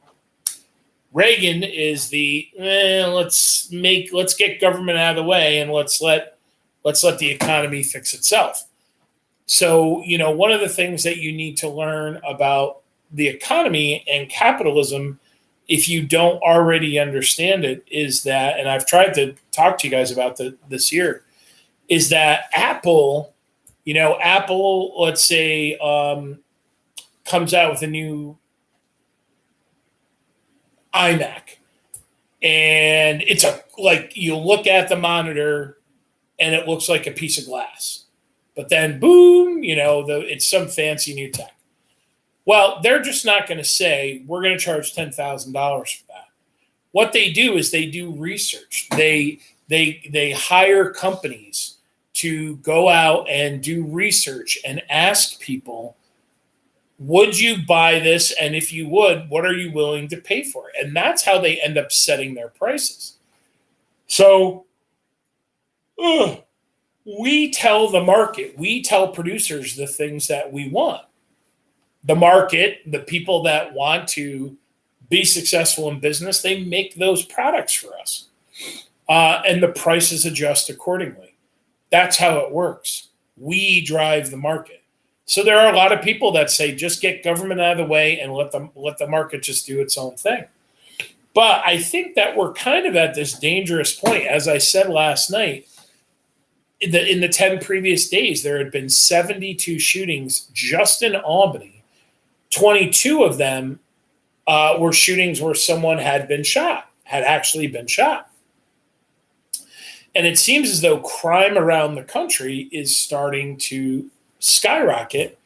Reagan is the let's get government out of the way and let's let the economy fix itself. So, one of the things that you need to learn about the economy and capitalism, if you don't already understand it, is that, and I've tried to talk to you guys about this year, is that Apple, let's say, comes out with a new iMac, and it's you look at the monitor and it looks like a piece of glass, but then boom, it's some fancy new tech. Well, they're just not going to say we're going to charge $10,000 for that. What they do is they do research. They hire companies to go out and do research and ask people, would you buy this? And if you would, what are you willing to pay for it? And that's how they end up setting their prices. So we tell the market, we tell producers the things that we want. The market, the people that want to be successful in business, they make those products for us. And the prices adjust accordingly. That's how it works. We drive the market. So there are a lot of people that say, just get government out of the way and let the market just do its own thing. But I think that we're kind of at this dangerous point. As I said last night, in the 10 previous days, there had been 72 shootings just in Albany. 22 of them were shootings where someone had actually been shot. And it seems as though crime around the country is starting to skyrocket.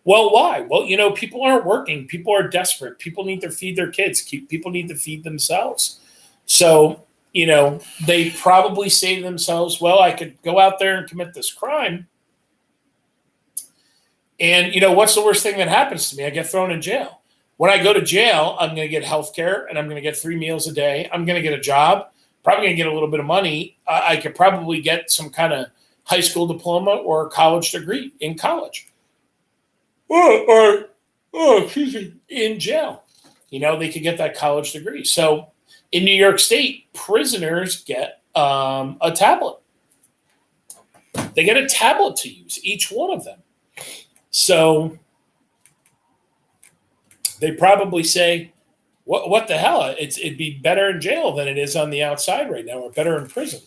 Well, why? Well, people aren't working. People are desperate. People need to feed their kids. People need to feed themselves. So, they probably say to themselves, well, I could go out there and commit this crime. And, what's the worst thing that happens to me? I get thrown in jail. When I go to jail, I'm going to get health care and I'm going to get 3 meals a day. I'm going to get a job, probably going to get a little bit of money. I could probably get some kind of high school diploma or a college degree in college. Or in jail. They could get that college degree. So in New York State, prisoners get a tablet. They get a tablet to use, each one of them. So they probably say, what the hell? It'd be better in jail than it is on the outside right now, or better in prison.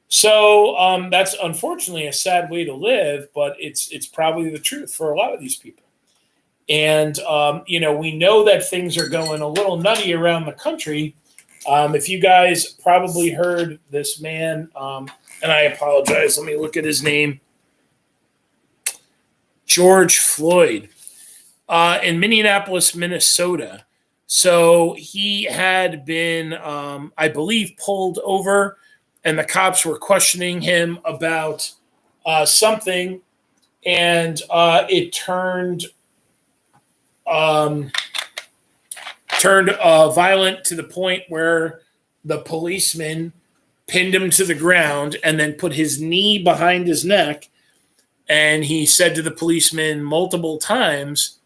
So that's unfortunately a sad way to live, but it's probably the truth for a lot of these people. And, we know that things are going a little nutty around the country. If you guys probably heard this man, and I apologize, let me look at his name, George Floyd, in Minneapolis, Minnesota. So he had been, I believe, pulled over, and the cops were questioning him about something, and it turned violent to the point where the policeman pinned him to the ground and then put his knee behind his neck. And he said to the policeman multiple times,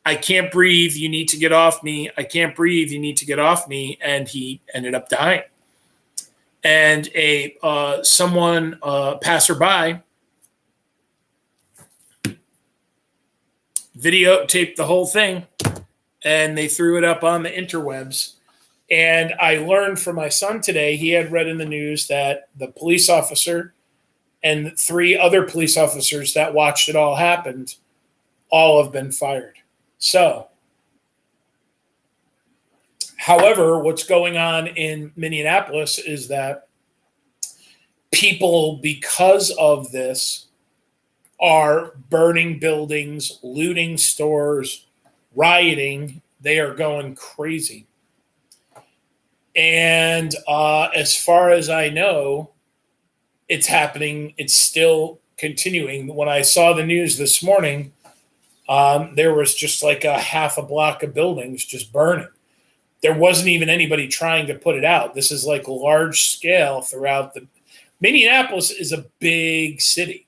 I can't breathe. You need to get off me. I can't breathe. You need to get off me. And he ended up dying. And someone passerby videotaped the whole thing, and they threw it up on the interwebs. And I learned from my son today, he had read in the news that the police officer and 3 other police officers that watched it all happen, all have been fired. So, however, what's going on in Minneapolis is that people, because of this, are burning buildings, looting stores, rioting. They are going crazy. And as far as I know, it's happening. It's still continuing. When I saw the news this morning, there was just like a half a block of buildings just burning. There wasn't even anybody trying to put it out. This is like large scale throughout Minneapolis is a big city.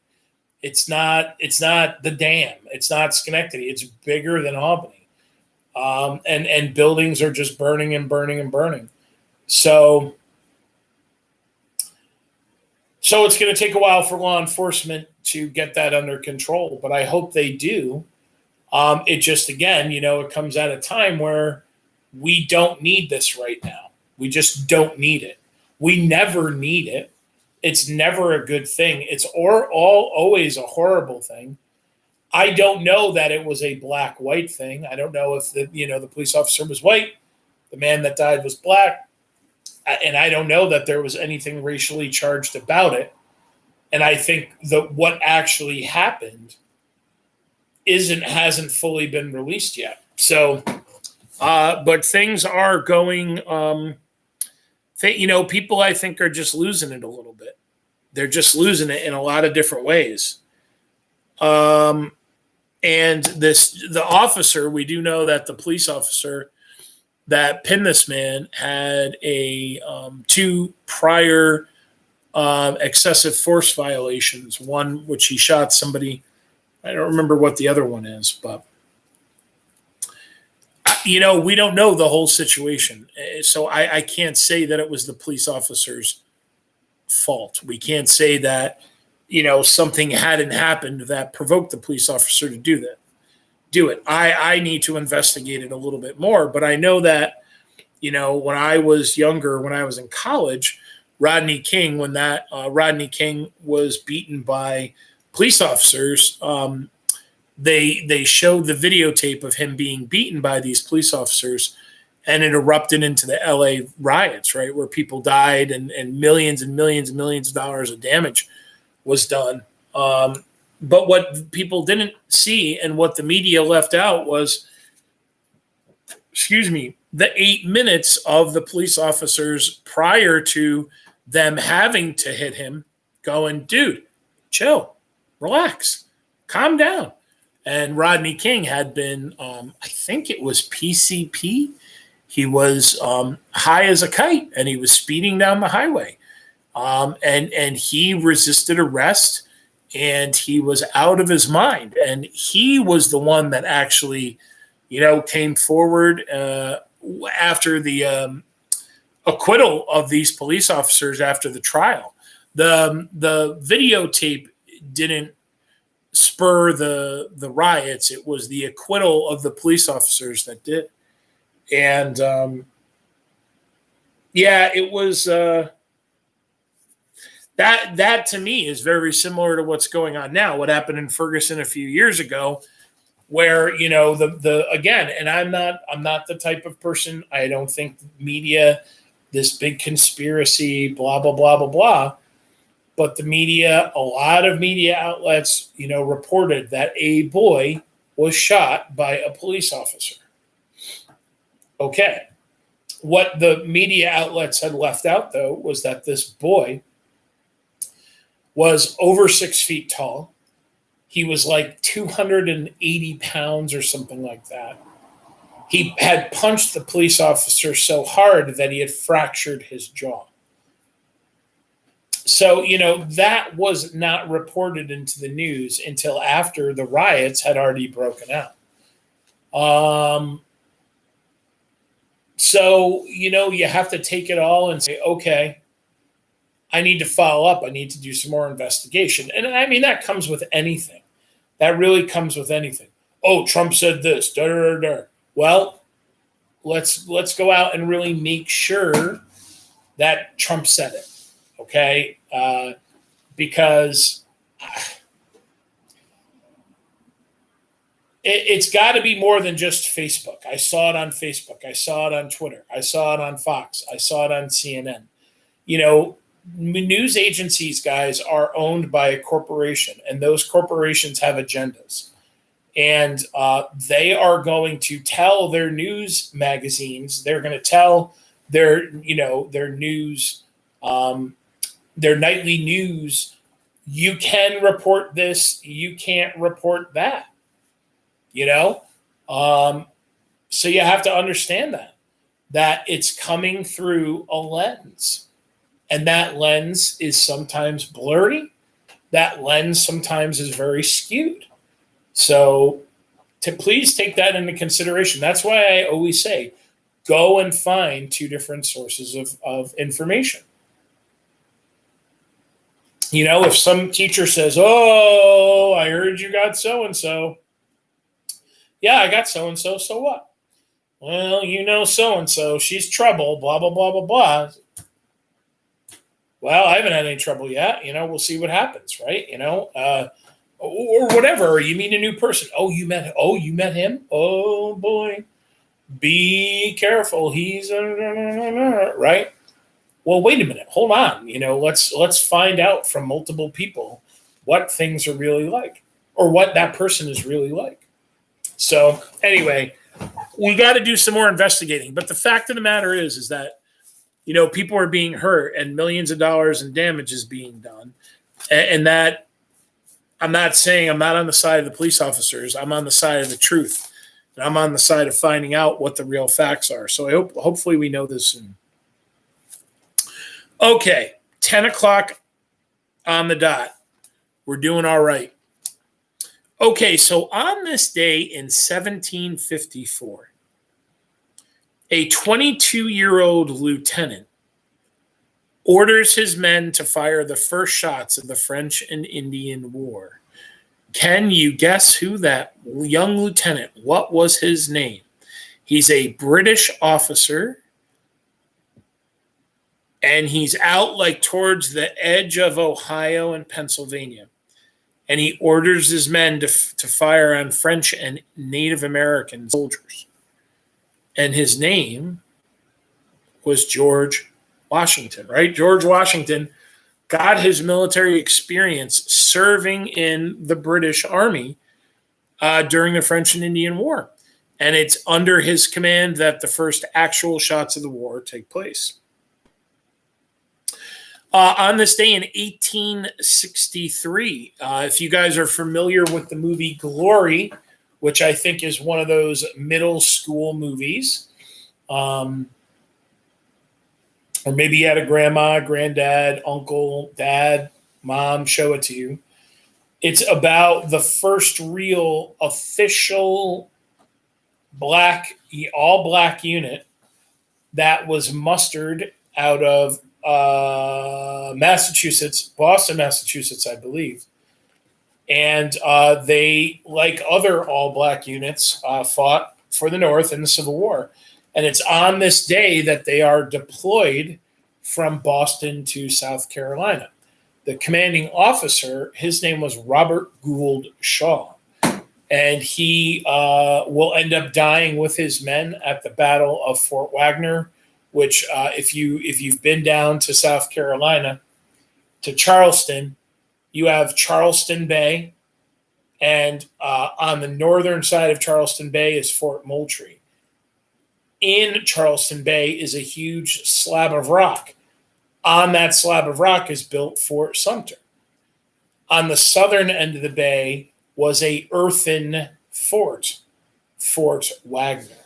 It's not the Dam. It's not Schenectady. It's bigger than Albany. And buildings are just burning and burning and burning. So it's going to take a while for law enforcement to get that under control, but I hope they do. It just, again, it comes at a time where we don't need this right now. We just don't need it. We never need it. It's never a good thing. It's always a horrible thing. I don't know that it was a black-white thing. I don't know if the police officer was white, the man that died was black, and I don't know that there was anything racially charged about it. And I think that what actually happened hasn't fully been released yet. So, but things are going. People I think are just losing it a little bit. They're just losing it in a lot of different ways. And the officer, we do know that the police officer that pinned this man had a 2 prior excessive force violations. One which he shot somebody. I don't remember what the other one is, but we don't know the whole situation. So I can't say that it was the police officer's fault. We can't say that, something hadn't happened that provoked the police officer to do it. I need to investigate it a little bit more, but I know that, when I was younger, when I was in college, Rodney King was beaten by police officers. They showed the videotape of him being beaten by these police officers, and it erupted into the LA riots, right, where people died and millions and millions and millions of dollars of damage was done. But what people didn't see and what the media left out was, the 8 minutes of the police officers prior to them having to hit him going, dude, chill, relax, calm down. And Rodney King had been, I think it was PCP. He was high as a kite, and he was speeding down the highway. And he resisted arrest, and he was out of his mind. And he was the one that actually, came forward after the acquittal of these police officers after the trial. The videotape didn't spur the riots. It was the acquittal of the police officers that did. And it was that to me is very similar to what's going on now. What happened in Ferguson a few years ago, where the again, and I'm not the type of person. I don't think media, this big conspiracy, blah blah blah blah blah. But the media, a lot of media outlets, reported that a boy was shot by a police officer. Okay. What the media outlets had left out, though, was that this boy was over 6 feet tall. He was like 280 pounds or something like that. He had punched the police officer so hard that he had fractured his jaw. So, that was not reported into the news until after the riots had already broken out. So, you have to take it all and say, okay, I need to follow up. I need to do some more investigation. And I mean, that comes with anything. That really comes with anything. Oh, Trump said this. Da, da, da, da. Well, let's go out and really make sure that Trump said it. Okay, because it's got to be more than just Facebook. I saw it on Facebook. I saw it on Twitter. I saw it on Fox. I saw it on CNN. News agencies, guys, are owned by a corporation, and those corporations have agendas. And they are going to tell their news magazines, they're going to tell their news, their nightly news, you can report this, you can't report that. So you have to understand that it's coming through a lens. And that lens is sometimes blurry. That lens sometimes is very skewed. So to please take that into consideration. That's why I always say, go and find two different sources of information. You know, if some teacher says, oh, I heard you got so-and-so. Yeah, I got so-and-so, so what? Well, you know so-and-so, she's trouble, blah, blah, blah, blah, blah. Well, I haven't had any trouble yet. You know, we'll see what happens, right? You know, or whatever. Or you meet a new person. Oh, you met him? Oh, boy. Be careful. He's right. Well, wait a minute. Hold on. You know, let's find out from multiple people what things are really like, or what that person is really like. So anyway, we got to do some more investigating. But the fact of the matter is that, you know, people are being hurt and millions of dollars in damage is being done. And that, I'm not saying I'm not on the side of the police officers. I'm on the side of the truth. And I'm on the side of finding out what the real facts are. So hopefully we know this soon. Okay, 10 o'clock on the dot. We're doing all right. Okay, so on this day in 1754, a 22-year-old lieutenant orders his men to fire the first shots of the French and Indian War. Can you guess who that young lieutenant, what was his name? He's a British officer, and he's out like towards the edge of Ohio and Pennsylvania. And he orders his men to fire on French and Native American soldiers. And his name was George Washington, right? George Washington got his military experience serving in the British Army during the French and Indian War. And it's under his command that the first actual shots of the war take place. On this day in 1863, if you guys are familiar with the movie Glory, which I think is one of those middle school movies, or maybe you had a grandma, granddad, uncle, dad, mom show it to you. It's about the first real official all black unit that was mustered out of Massachusetts, Boston, Massachusetts, I believe. And they, like other all-black units, fought for the North in the Civil War. And it's on this day that they are deployed from Boston to South Carolina. The commanding officer, his name was Robert Gould Shaw. And he will end up dying with his men at the Battle of Fort Wagner, which if you've been down to South Carolina, to Charleston, you have Charleston Bay, and on the northern side of Charleston Bay is Fort Moultrie. In Charleston Bay is a huge slab of rock. On that slab of rock is built Fort Sumter. On the southern end of the bay was a earthen fort, Fort Wagner.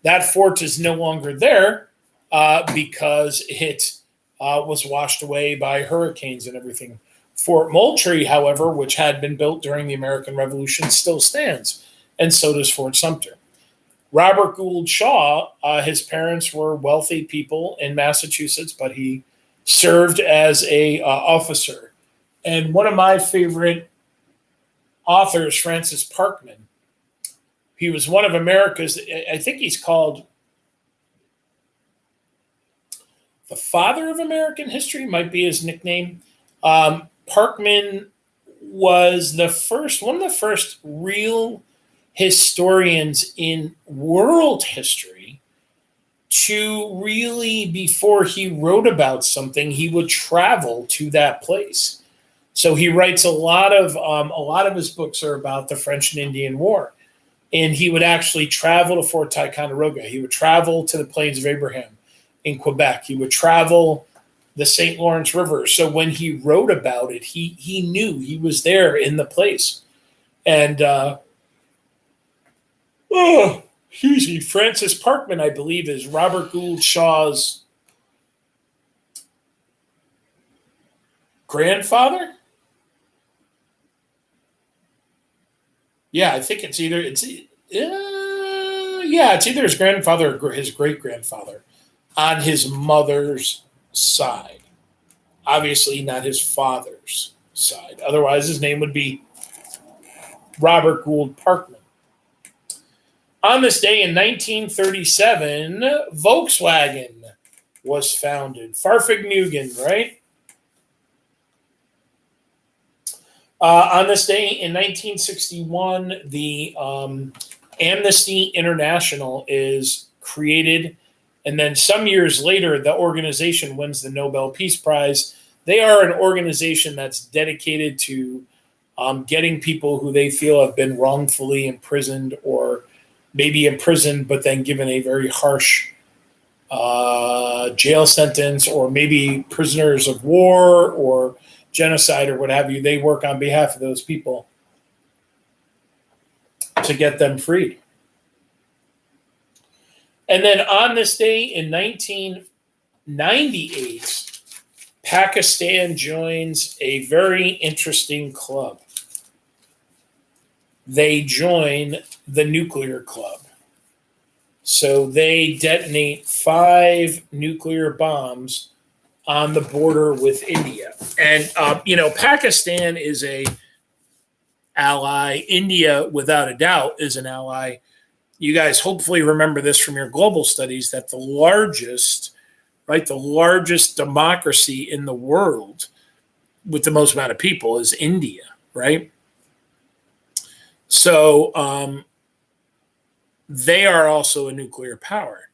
That fort is no longer there, because it was washed away by hurricanes and everything. Fort Moultrie, however, which had been built during the American Revolution, still stands, and so does Fort Sumter. Robert Gould Shaw, his parents were wealthy people in Massachusetts, but he served as a officer. And one of my favorite authors, Francis Parkman, he was one of America's, I think he's called the father of American history, might be his nickname. Parkman was one of the first real historians in world history to really, before he wrote about something, he would travel to that place. So he writes a lot of his books are about the French and Indian War. And he would actually travel to Fort Ticonderoga. He would travel to the Plains of Abraham in Quebec. He would travel the St. Lawrence River. So when he wrote about it, he knew he was there in the place. And Francis Parkman, I believe, is Robert Gould Shaw's grandfather? Yeah, I think it's either his grandfather or his great grandfather on his mother's side. Obviously, not his father's side. Otherwise, his name would be Robert Gould Parkman. On this day in 1937, Volkswagen was founded. Farfignugan, right? On this day in 1961, the Amnesty International is created. And then some years later, the organization wins the Nobel Peace Prize. They are an organization that's dedicated to getting people who they feel have been wrongfully imprisoned or maybe imprisoned, but then given a very harsh jail sentence, or maybe prisoners of war or genocide or what have you. They work on behalf of those people to get them freed. And then on this day in 1998, Pakistan joins a very interesting club. They join the nuclear club. So they detonate 5 nuclear bombs on the border with India. And, Pakistan is a ally. India, without a doubt, is an ally. You guys hopefully remember this from your global studies, that the largest democracy in the world with the most amount of people is India, right? So they are also a nuclear power.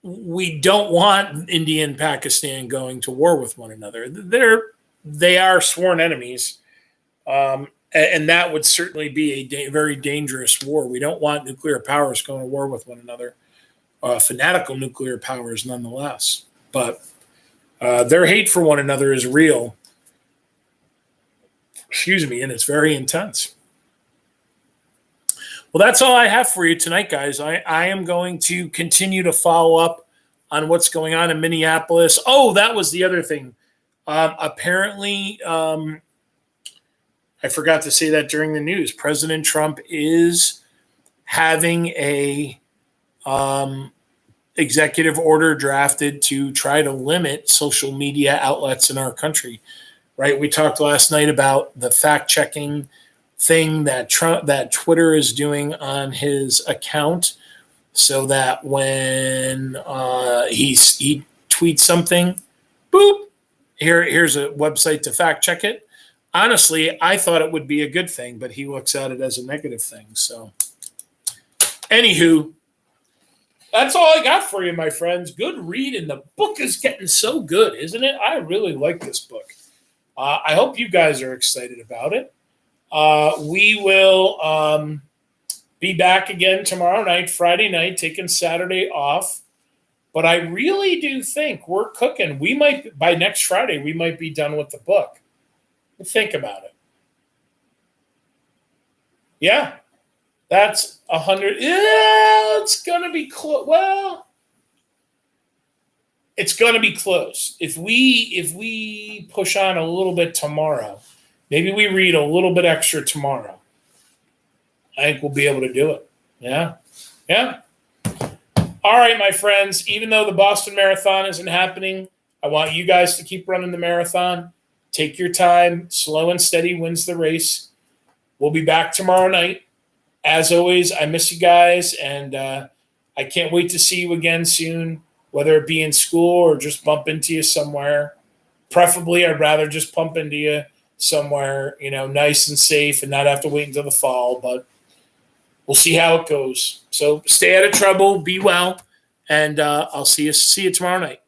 We don't want India and Pakistan going to war with one another. They are sworn enemies, and that would certainly be a very dangerous war. We don't want nuclear powers going to war with one another, fanatical nuclear powers nonetheless. But their hate for one another is real. And it's very intense. Well, that's all I have for you tonight, guys. I am going to continue to follow up on what's going on in Minneapolis. Oh, that was the other thing. Apparently, I forgot to say that during the news. President Trump is having a executive order drafted to try to limit social media outlets in our country. Right? We talked last night about the fact-checking thing that Twitter is doing on his account, so that when he tweets something, boop, here's a website to fact check it. Honestly, I thought it would be a good thing, but he looks at it as a negative thing. So, anywho, that's all I got for you, my friends. Good read, and the book is getting so good, isn't it? I really like this book. I hope you guys are excited about it. We will be back again tomorrow night, Friday night, taking Saturday off. But I really do think we're cooking. We might, by next Friday, we might be done with the book. Think about it. Yeah, that's 100. Yeah, it's going to be close. Well, it's going to be close. If we push on a little bit tomorrow, maybe we read a little bit extra tomorrow, I think we'll be able to do it. Yeah. All right, my friends, even though the Boston Marathon isn't happening, I want you guys to keep running the marathon. Take your time. Slow and steady wins the race. We'll be back tomorrow night. As always, I miss you guys, and I can't wait to see you again soon, whether it be in school or just bump into you somewhere. Preferably, I'd rather just bump into you somewhere, nice and safe and not have to wait until the fall, but we'll see how it goes. So stay out of trouble, be well, and I'll see you tomorrow night.